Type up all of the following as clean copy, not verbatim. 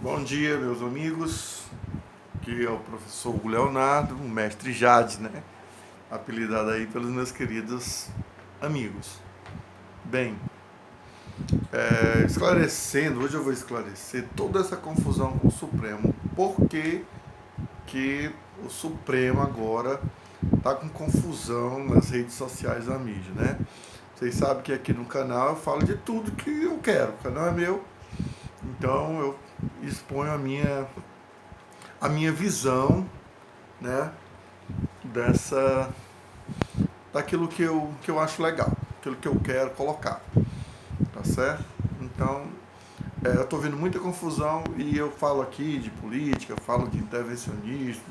Bom dia, meus amigos. Aqui é o professor Hugo Leonardo, o mestre Jade, né? Apelidado aí pelos meus queridos amigos. Bem, esclarecendo, hoje eu vou esclarecer toda essa confusão com o Supremo. Por que o Supremo agora está com confusão nas redes sociais da mídia, né? Vocês sabem que aqui no canal eu falo de tudo que eu quero. O canal é meu, então eu exponho a minha visão, né, dessa daquilo que eu acho legal, aquilo que eu quero colocar, tá certo? Então, eu estou vendo muita confusão e eu falo aqui de política, falo de intervencionismo,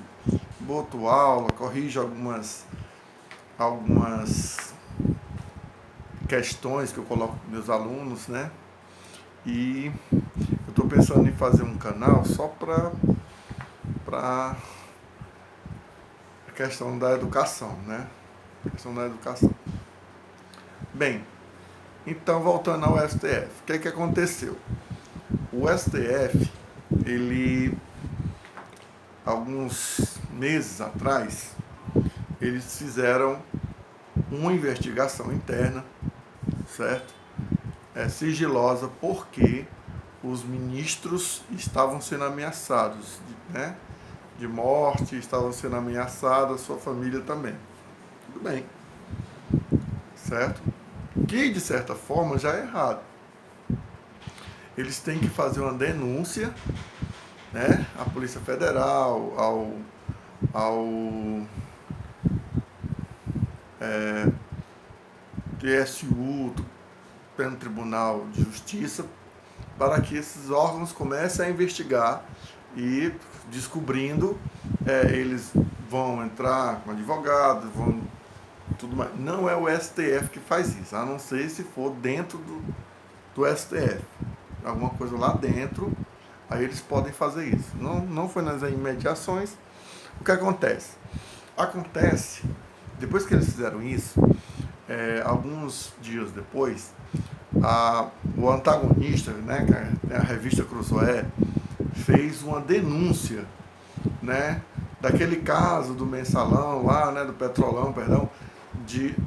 boto aula, corrijo algumas questões que eu coloco para meus alunos, né? E eu estou pensando em fazer um canal só para a questão da educação, né? A questão da educação. Bem, então voltando ao STF, o que é que aconteceu? O STF, ele, alguns meses atrás, eles fizeram uma investigação interna, certo? Sigilosa, porque os ministros estavam sendo ameaçados, né? De morte, estavam sendo ameaçados, a sua família também. Tudo bem, certo? Que de certa forma já é errado. Eles têm que fazer uma denúncia, né, à Polícia Federal, ao TSU, Supremo Tribunal de Justiça, para que esses órgãos comecem a investigar e descobrindo, eles vão entrar com advogados, vão tudo mais. Não é o STF que faz isso, a não ser se for dentro do STF. Alguma coisa lá dentro, aí eles podem fazer isso. Não foi nas imediações. O que acontece? Acontece, depois que eles fizeram isso, alguns dias depois, o antagonista, né, que é a revista Cruzoé, fez uma denúncia, né, daquele caso do mensalão lá, né, do petrolão, perdão,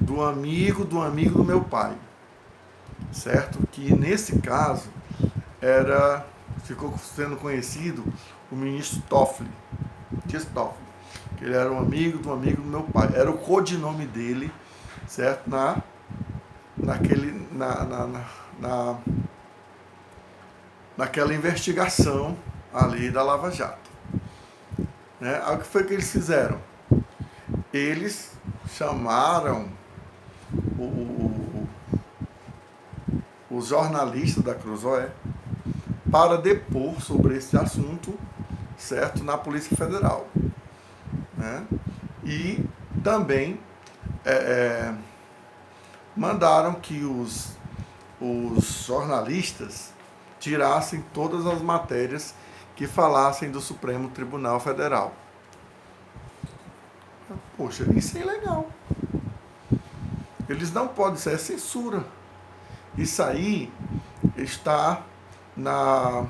do amigo do meu pai, certo? Que nesse caso ficou sendo conhecido o ministro Toffoli, Dias Toffoli, que ele era um amigo do meu pai, era o codinome dele, certo? Naquela investigação ali da Lava Jato, né? O que foi que eles fizeram? Eles chamaram os jornalistas da Cruzoé para depor sobre esse assunto, certo, na Polícia Federal, né? E também mandaram que os jornalistas tirassem todas as matérias que falassem do Supremo Tribunal Federal. Poxa, isso é ilegal. Eles não podem ser censura. Isso aí está na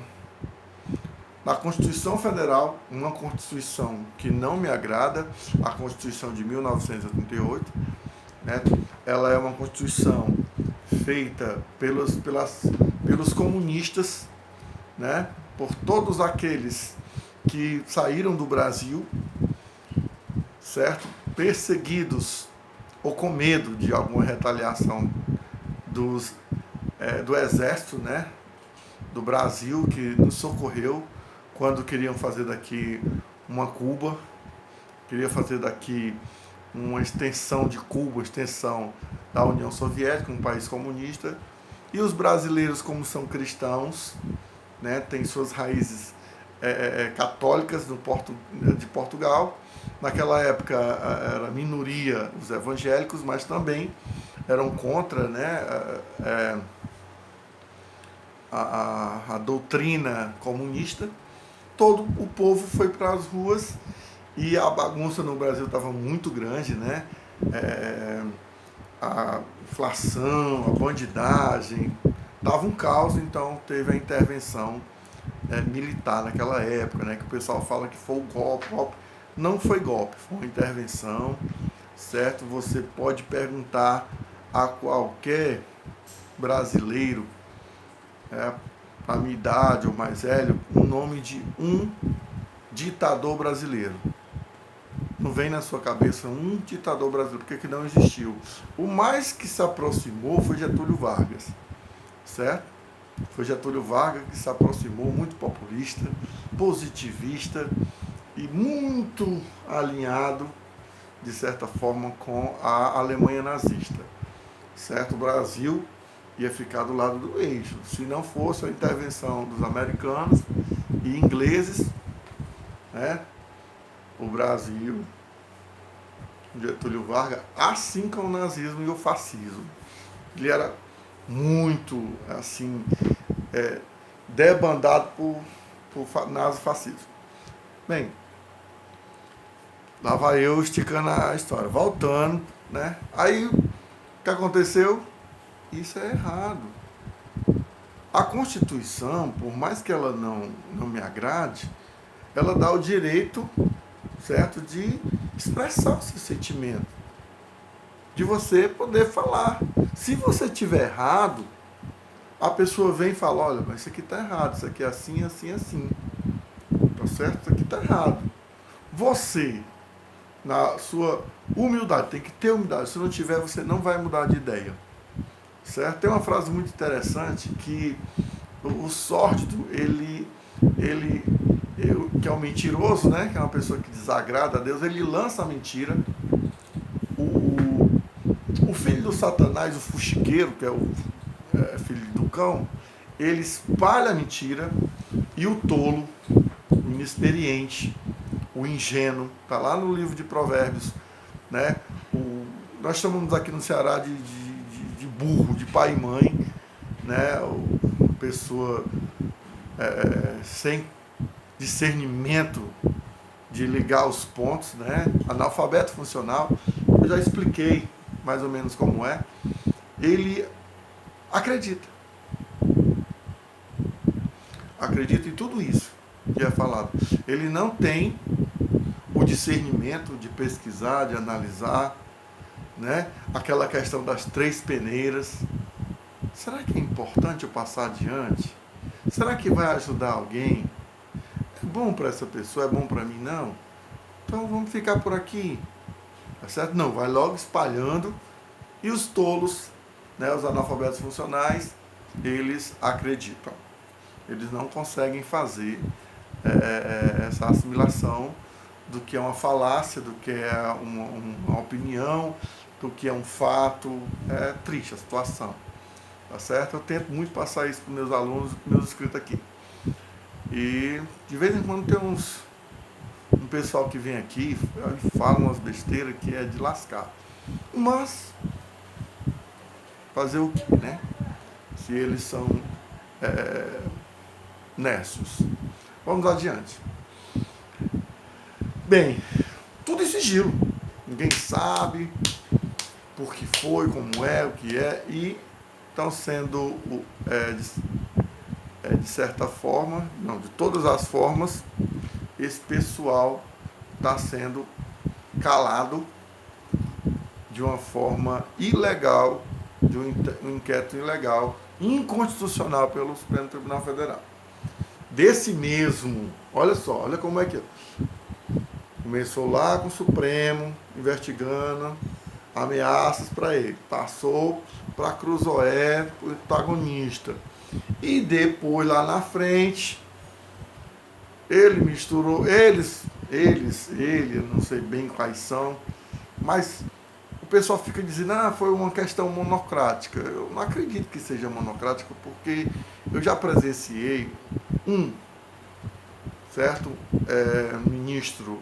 Constituição Federal, uma Constituição que não me agrada, a Constituição de 1988, né? Ela é uma Constituição feita pelos comunistas, né? Por todos aqueles que saíram do Brasil, certo? Perseguidos ou com medo de alguma retaliação do Exército, né, do Brasil, que nos socorreu quando queriam fazer daqui uma Cuba, queria fazer daqui uma extensão de Cuba, extensão da União Soviética, um país comunista. E os brasileiros, como são cristãos, né, têm suas raízes católicas de Portugal. Naquela época era minoria os evangélicos, mas também eram contra, né, a doutrina comunista. Todo o povo foi para as ruas e a bagunça no Brasil estava muito grande, né? A inflação, a bandidagem, estava um caos, então teve a intervenção militar naquela época, né? Que o pessoal fala que foi o golpe. Não foi golpe, foi uma intervenção, certo? Você pode perguntar a qualquer brasileiro, a minha idade ou mais velho, o nome de um ditador brasileiro. Não vem na sua cabeça um ditador brasileiro, porque que não existiu. O mais que se aproximou foi Getúlio Vargas, certo? Foi Getúlio Vargas que se aproximou, muito populista, positivista e muito alinhado, de certa forma, com a Alemanha nazista, certo? O Brasil ia ficar do lado do eixo. Se não fosse a intervenção dos americanos e ingleses, né? O Brasil, Getúlio Vargas, assim como o nazismo e o fascismo. Ele era muito, assim, debandado por nazifascismo. Bem, lá vai eu esticando a história. Voltando, né? Aí, o que aconteceu? Isso é errado. A Constituição, por mais que ela não me agrade, ela dá o direito, certo, de expressar o seu sentimento, de você poder falar. Se você tiver errado, a pessoa vem e fala, olha, mas isso aqui está errado, isso aqui é assim, assim, assim. Tá certo? Isso aqui está errado. Você, na sua humildade, tem que ter humildade. Se não tiver, você não vai mudar de ideia. Certo? Tem uma frase muito interessante que o sórdido, ele que é um mentiroso, né? Que é uma pessoa que desagrada a Deus, ele lança a mentira. O filho do Satanás, o fuxiqueiro, que é o filho do cão, ele espalha a mentira, e o tolo, o inexperiente, o ingênuo, está lá no livro de Provérbios, né? Nós chamamos aqui no Ceará de burro, de pai e mãe, né? Pessoa sem discernimento de ligar os pontos, né? Analfabeto funcional. Eu já expliquei mais ou menos como é. Ele acredita em tudo isso que é falado. Ele não tem o discernimento de pesquisar, de analisar, né? Aquela questão das 3 peneiras. Será que é importante eu passar adiante? Será que vai ajudar alguém? É bom para essa pessoa? É bom para mim? Não? Então vamos ficar por aqui. Tá certo? Não, vai logo espalhando. E os tolos, né, os analfabetos funcionais, eles acreditam. Eles não conseguem fazer essa assimilação do que é uma falácia, do que é uma opinião, do que é um fato. É triste a situação. Tá certo? Eu tento muito passar isso para os meus alunos, para os meus inscritos aqui. E de vez em quando tem um pessoal que vem aqui e fala umas besteiras que é de lascar. Mas fazer o quê, né? Se eles são nécios. Vamos adiante. Bem, tudo em sigilo. Ninguém sabe por que foi, como é, o que é, e estão sendo, de certa forma, não, de todas as formas, esse pessoal está sendo calado de uma forma ilegal, de um inquérito ilegal, inconstitucional pelo Supremo Tribunal Federal. Desse mesmo, olha só, olha como é que é. Começou lá com o Supremo, investigando ameaças para ele. Passou para Cruzoé, protagonista. E depois, lá na frente, ele misturou, ele, eu não sei bem quais são, mas o pessoal fica dizendo, foi uma questão monocrática. Eu não acredito que seja monocrática, porque eu já presenciei certo, ministro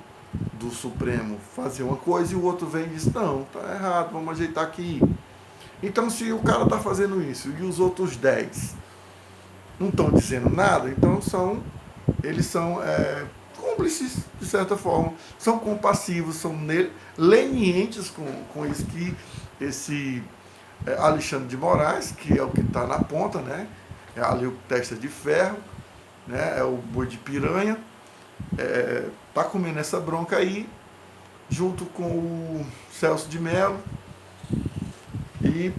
do Supremo fazer uma coisa e o outro vem e diz, não, tá errado, vamos ajeitar aqui. Então, se o cara está fazendo isso e os outros 10 não estão dizendo nada, então eles são cúmplices, de certa forma, são compassivos, são lenientes com isso que esse Alexandre de Moraes, que é o que está na ponta, né? É ali o testa de ferro, né? É o boi de piranha, tá comendo essa bronca aí, junto com o Celso de Mello e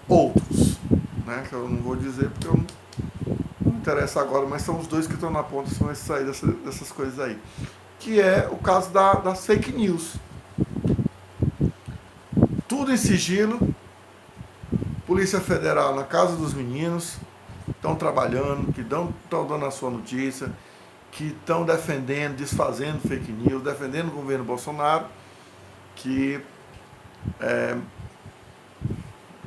outros, né? Que eu não vou dizer porque eu não me interessa agora, mas são os dois que estão na ponta, são esses aí, dessas coisas aí. Que é o caso das fake news. Tudo em sigilo, Polícia Federal na casa dos meninos, estão trabalhando, que estão dando a sua notícia, que estão defendendo, desfazendo fake news, defendendo o governo Bolsonaro, que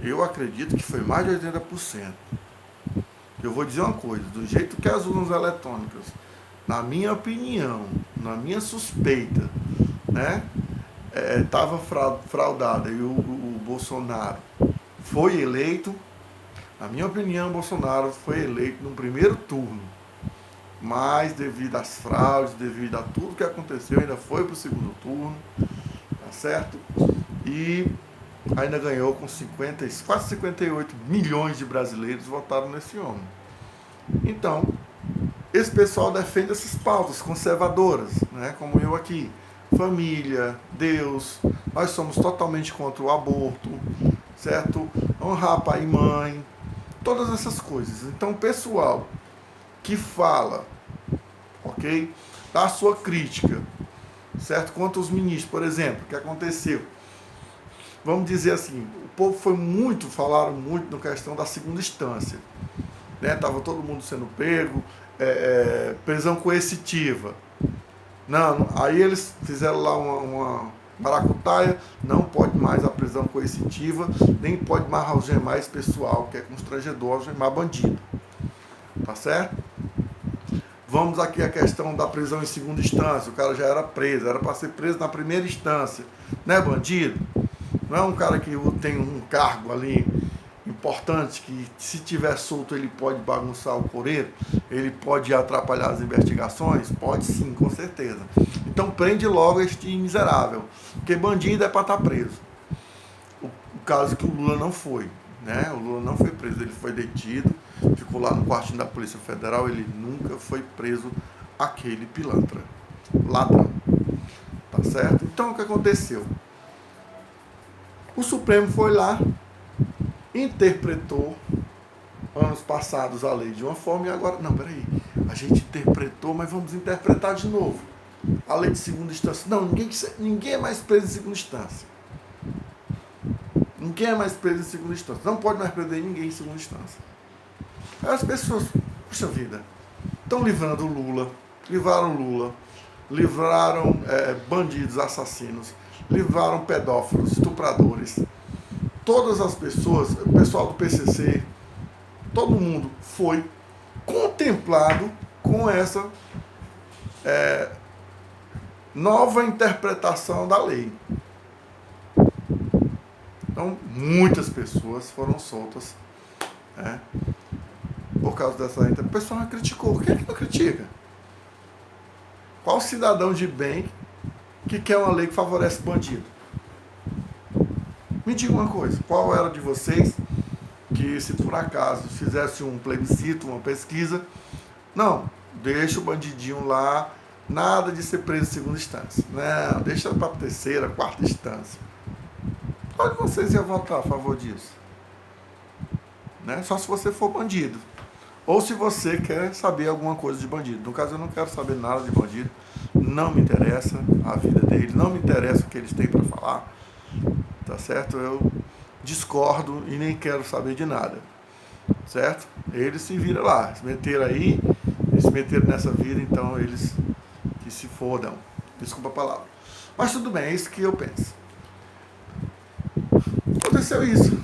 eu acredito que foi mais de 80%. Eu vou dizer uma coisa, do jeito que as urnas eletrônicas, na minha opinião, na minha suspeita, né, estava fraudada e o Bolsonaro foi eleito, na minha opinião, o Bolsonaro foi eleito no primeiro turno. Mas devido às fraudes, devido a tudo que aconteceu, ainda foi para o segundo turno, tá certo? E ainda ganhou com quase 58 milhões de brasileiros votaram nesse homem. Então, esse pessoal defende essas pautas conservadoras, né? Como eu aqui. Família, Deus, nós somos totalmente contra o aborto, certo? Honrar pai e mãe, todas essas coisas. Então, o pessoal que fala, ok? Da sua crítica, certo? Quanto aos ministros, por exemplo, o que aconteceu? Vamos dizer assim, o povo falaram muito na questão da segunda instância, né? Tava todo mundo sendo pego, prisão coercitiva. Não, aí eles fizeram lá uma maracutaia, não pode mais a prisão coercitiva, nem pode mais algemar esse pessoal, que é constrangedor algemar bandido. Tá certo? Vamos aqui à questão da prisão em segunda instância. O cara já era preso, era para ser preso na primeira instância. Não é bandido? Não é um cara que tem um cargo ali importante, que se tiver solto ele pode bagunçar o coreiro, ele pode atrapalhar as investigações? Pode sim, com certeza. Então prende logo este miserável, porque bandido é para estar preso. O caso que o Lula não foi, né? O Lula não foi preso, ele foi detido, ficou lá no quartinho da Polícia Federal, ele nunca foi preso, aquele pilantra, ladrão, tá certo? Então o que aconteceu? O Supremo foi lá, interpretou anos passados a lei de uma forma e agora, não, peraí, a gente interpretou, mas vamos interpretar de novo a lei de segunda instância. Não, ninguém é mais preso em segunda instância. Ninguém é mais preso em segunda instância. Não pode mais prender ninguém em segunda instância. Aí as pessoas, puxa vida, estão livrando o Lula, livraram bandidos, assassinos, livraram pedófilos, estupradores. Todas as pessoas, o pessoal do PCC, todo mundo foi contemplado com essa nova interpretação da lei. Então, muitas pessoas foram soltas, né, por causa dessa interpretação. O pessoal não criticou. Quem é que não critica? Qual cidadão de bem que quer uma lei que favorece bandido? Me diga uma coisa, qual era de vocês que, se por acaso fizesse um plebiscito, uma pesquisa, não, deixa o bandidinho lá, nada de ser preso em segunda instância, não, deixa para terceira, quarta instância. Qual de vocês ia votar a favor disso? Né? Só se você for bandido. Ou se você quer saber alguma coisa de bandido. No caso, eu não quero saber nada de bandido, não me interessa a vida deles, não me interessa o que eles têm para falar. Tá certo? Eu discordo e nem quero saber de nada. Certo? Eles se viram lá, se meteram aí, eles se meteram nessa vida, então eles que se fodam. Desculpa a palavra. Mas tudo bem, é isso que eu penso. Aconteceu isso.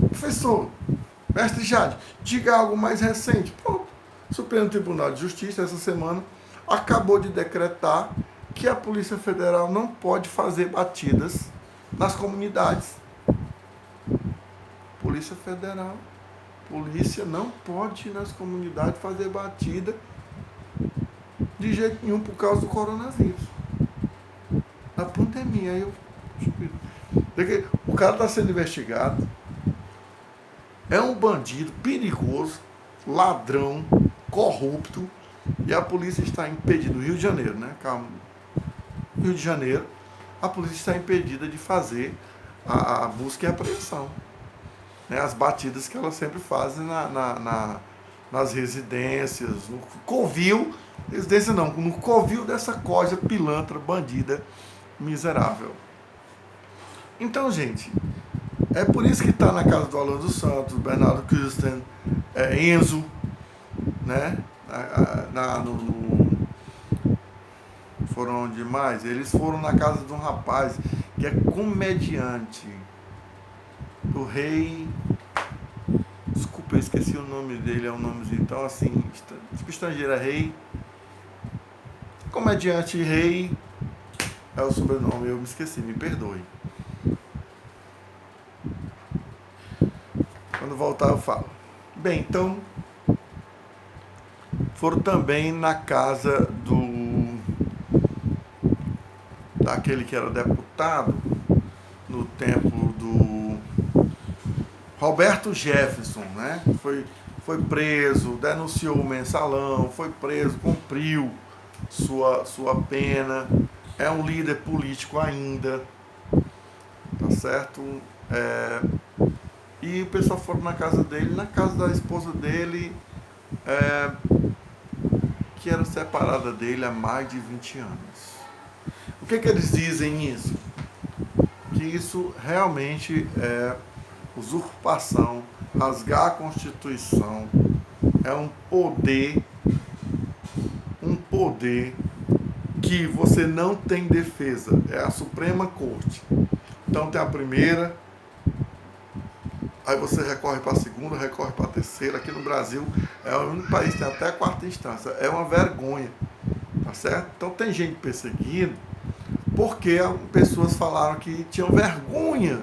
Professor, mestre Jade, diga algo mais recente. Pronto. O Supremo Tribunal de Justiça, essa semana, acabou de decretar que a Polícia Federal não pode fazer batidas nas comunidades. Polícia Federal, polícia não pode ir nas comunidades fazer batida de jeito nenhum por causa do coronavírus. Na pandemia, o cara está sendo investigado, é um bandido perigoso, ladrão, corrupto, e a polícia está impedida, no Rio de Janeiro, né? Rio de Janeiro, a polícia está impedida de fazer a busca e a apreensão, né? As batidas que ela sempre faz nas residências, no covil, residência não, no covil dessa coja pilantra, bandida, miserável. Então, gente, é por isso que está na casa do Alan dos Santos, Bernardo Kirsten, Enzo, né? Foram onde mais? Eles foram na casa de um rapaz que é comediante, do rei. Desculpa, eu esqueci o nome dele, é um nomezinho então assim, tipo estrangeiro, é rei. Comediante rei é o sobrenome, eu me esqueci, me perdoe. Quando voltar eu falo. Bem, então foram também na casa daquele que era deputado no tempo do Roberto Jefferson, né? Foi preso, denunciou o mensalão, foi preso, cumpriu sua pena, é um líder político ainda, tá certo? E o pessoal foi na casa dele, na casa da esposa dele, que era separada dele há mais de 20 anos. O que eles dizem isso? Que isso realmente é usurpação, rasgar a Constituição, é um poder que você não tem defesa, é a Suprema Corte. Então tem a primeira, aí você recorre para a segunda, recorre para a terceira. Aqui no Brasil é o único país que tem até a quarta instância, é uma vergonha, tá certo? Então tem gente perseguindo porque pessoas falaram que tinham vergonha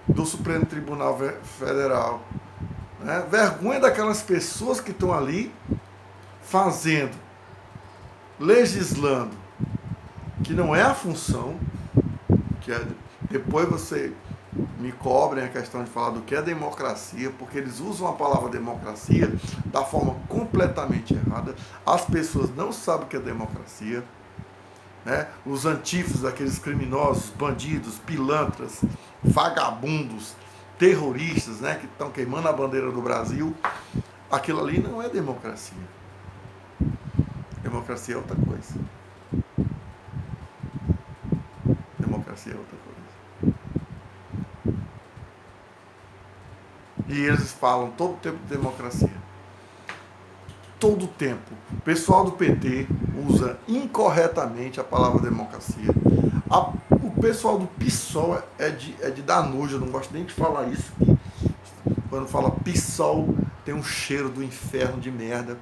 do Supremo Tribunal Federal, né? Vergonha daquelas pessoas que estão ali fazendo, legislando, que não é a função, que é, depois você me cobrem a questão de falar do que é democracia, porque eles usam a palavra democracia da forma completamente errada. As pessoas não sabem o que é democracia, né? Os antífios, aqueles criminosos, bandidos, pilantras, vagabundos, terroristas, né, que estão queimando a bandeira do Brasil, aquilo ali não é democracia. Democracia é outra coisa. Democracia é outra coisa. E eles falam todo o tempo de democracia. Todo o tempo. O pessoal do PT usa incorretamente a palavra democracia. O pessoal do PSOL é de dar nojo, eu não gosto nem de falar isso. Quando fala PSOL, tem um cheiro do inferno de merda.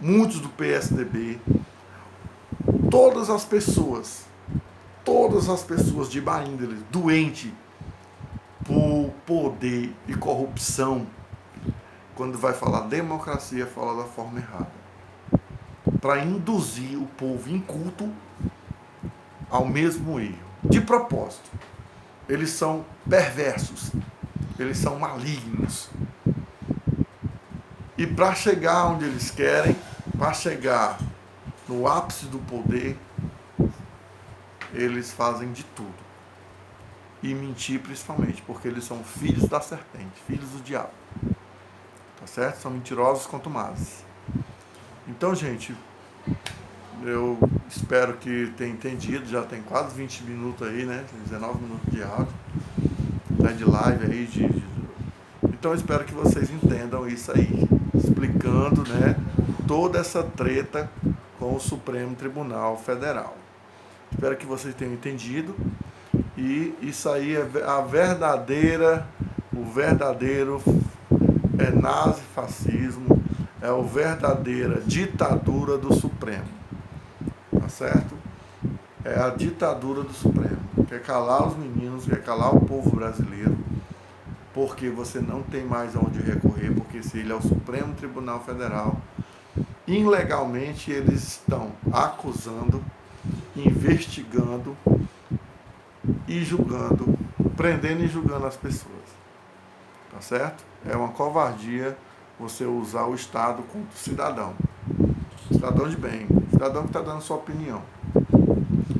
Muitos do PSDB. Todas as pessoas de má índole, doente por poder e corrupção, quando vai falar democracia, fala da forma errada. Para induzir o povo inculto ao mesmo erro. De propósito. Eles são perversos. Eles são malignos. E para chegar onde eles querem, para chegar no ápice do poder, eles fazem de tudo. E mentir principalmente, porque eles são filhos da serpente, filhos do diabo. Tá certo? São mentirosos contumazes. Então, gente, eu espero que tenha entendido. Já tem quase 20 minutos aí, né? 19 minutos de áudio, né? De live aí. Então, eu espero que vocês entendam isso aí, explicando, né, toda essa treta com o Supremo Tribunal Federal. Espero que vocês tenham entendido. E isso aí é o verdadeiro nazifascismo, é a verdadeira ditadura do Supremo, tá certo? É a ditadura do Supremo. Quer calar os meninos, quer calar o povo brasileiro, porque você não tem mais aonde recorrer, porque se ele é o Supremo Tribunal Federal, ilegalmente eles estão acusando, investigando e julgando, prendendo e julgando as pessoas. tá certo? É uma covardia você usar o Estado contra o cidadão. Cidadão de bem, cidadão que está dando sua opinião.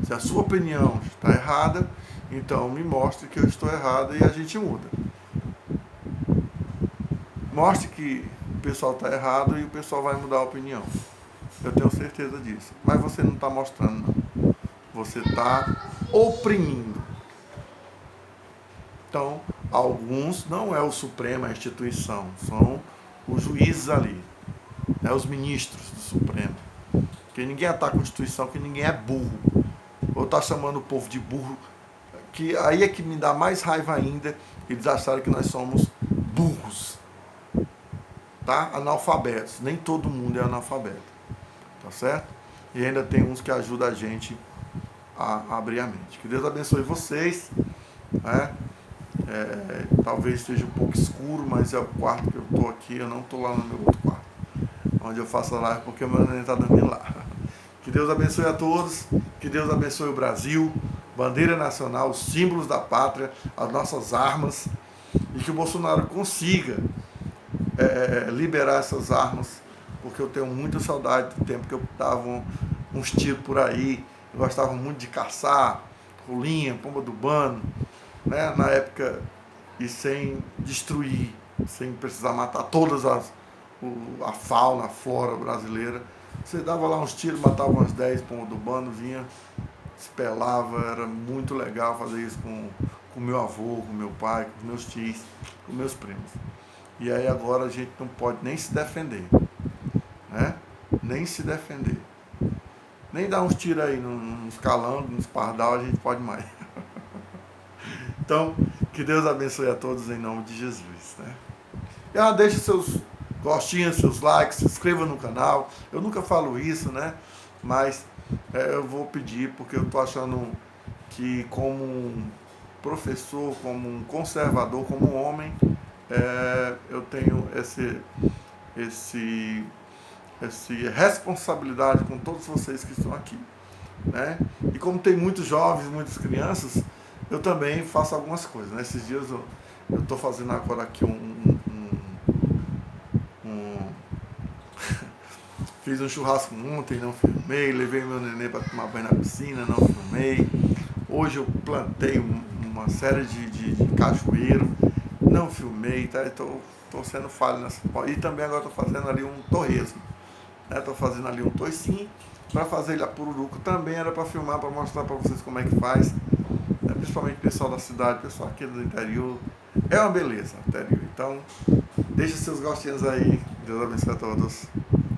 Se a sua opinião está errada, então me mostre que eu estou errado e a gente muda. Mostre que o pessoal está errado e o pessoal vai mudar a opinião. Eu tenho certeza disso. Mas você não está mostrando, não. Você está oprimindo. Então, alguns não é o Supremo, a instituição, são os juízes ali, né, os ministros do Supremo. Porque ninguém ataca a Constituição, que ninguém é burro. Ou está chamando o povo de burro, que aí é que me dá mais raiva ainda, eles acharem que nós somos burros, tá? Analfabetos. Nem todo mundo é analfabeto, tá certo? E ainda tem uns que ajudam a gente a abrir a mente. Que Deus abençoe vocês, né? Talvez esteja um pouco escuro, mas é o quarto que eu estou aqui, eu não estou lá no meu outro quarto, onde eu faço a live, porque o meu neném está dormindo lá. Que Deus abençoe a todos, que Deus abençoe o Brasil, bandeira nacional, os símbolos da pátria, as nossas armas, e que o Bolsonaro consiga liberar essas armas, porque eu tenho muita saudade do tempo que eu dava uns tiros por aí, eu gostava muito de caçar, rolinha, pomba do bano, né, na época, e sem destruir, sem precisar matar todas a fauna, a flora brasileira. Você dava lá uns tiros, matava umas 10 pombas do bando, vinha, espelava, era muito legal fazer isso com meu avô, com meu pai, com meus tios, com meus primos. E aí agora a gente não pode nem se defender, né? Nem se defender. Nem dar uns tiros aí nos calangos, nos pardal, a gente pode mais. Então, que Deus abençoe a todos em nome de Jesus, né? E deixe seus gostinhos, seus likes, se inscreva no canal. Eu nunca falo isso, né? Mas eu vou pedir, porque eu estou achando que como um professor, como um conservador, como um homem, eu tenho essa responsabilidade com todos vocês que estão aqui, né? E como tem muitos jovens, muitas crianças, eu também faço algumas coisas, né? Esses dias eu estou fazendo agora aqui fiz um churrasco ontem, não filmei, levei meu neném para tomar banho na piscina, não filmei. Hoje eu plantei uma série de cajueiro, não filmei, tá? Estou sendo falho nessa. E também agora estou fazendo ali um torresmo, né? Estou fazendo ali um toicinho, para fazer ele a pururuco também era para filmar, para mostrar para vocês como é que faz, né? Principalmente o pessoal da cidade, o pessoal aqui do interior, é uma beleza o interior. Então, deixa seus gostinhos aí, Deus abençoe a todos.